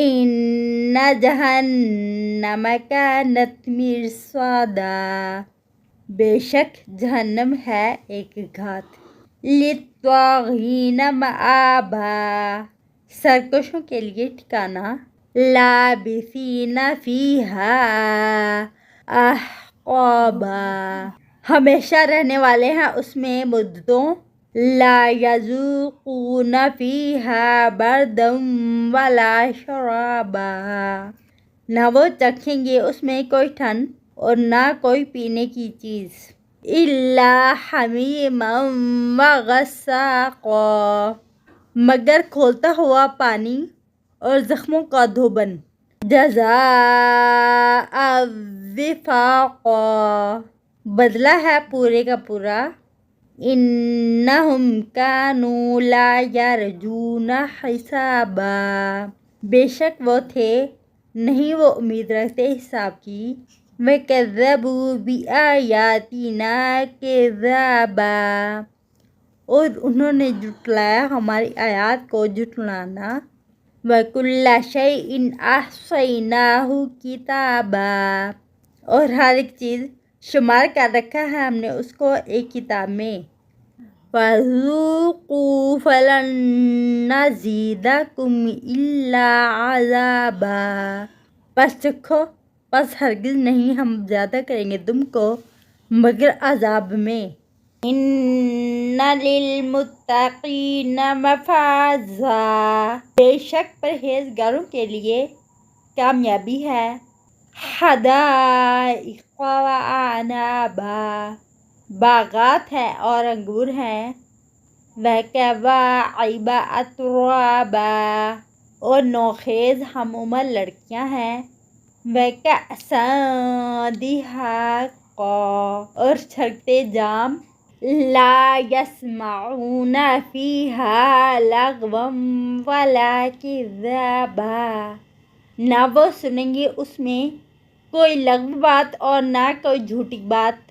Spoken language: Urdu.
ان جہنم کانت مرصادا، بے شک جہنم ہے ایک گھات، للطاغین مآبا، سرکشوں کے لیے ٹھکانہ، لابثین فیہا احقابا، ہمیشہ رہنے والے ہیں اس میں مدتوں، لا یذوقون فیہا بردا ولا شرابا، نہ وہ چکھیں گے اس میں کوئی ٹھنڈ اور نہ کوئی پینے کی چیز، الا حمیما وغساقا، مگر کھولتا ہوا پانی اور زخموں کا دھوبن، جزاء وفاقا، بدلہ ہے پورے کا پورا، انہم کانوا لا یرجون حسابا، بے شک وہ تھے نہیں وہ امید رکھتے حساب کی، وَكَذَّبُوا بِآيَاتِنَا كِذَّابًا، اور انہوں نے جھٹلایا ہماری آیات کو جھٹلانا، وَكُلَّ شَيْءٍ أَحْصَيْنَاهُ كِتَابًا، اور ہر ایک چیز شمار کر رکھا ہے ہم نے اس کو ایک کتاب میں، فَذُوقُوا فَلَن نَّزِيدَكُمْ إِلَّا عَذَابًا، بس چکھو بس ہرگز نہیں ہم زیادہ کریں گے تم کو مگر عذاب میں، ان للمتقین مفازا، بے شک پرہیزگاروں کے لیے کامیابی ہے، حدائق وَأَعْنَابًا، باغات ہیں اور انگور ہیں، وَكَوَاعِبَ أَتْرَابًا، اور نوخیز ہم عمر لڑکیاں ہیں، وَكَأْسًا دِہَاقًا، اور چھلکتے جام، لا يسمعون فیہا لغوا ولا کذابا، نہ وہ سنیں گے اس میں کوئی لغو بات اور نہ کوئی جھوٹی بات،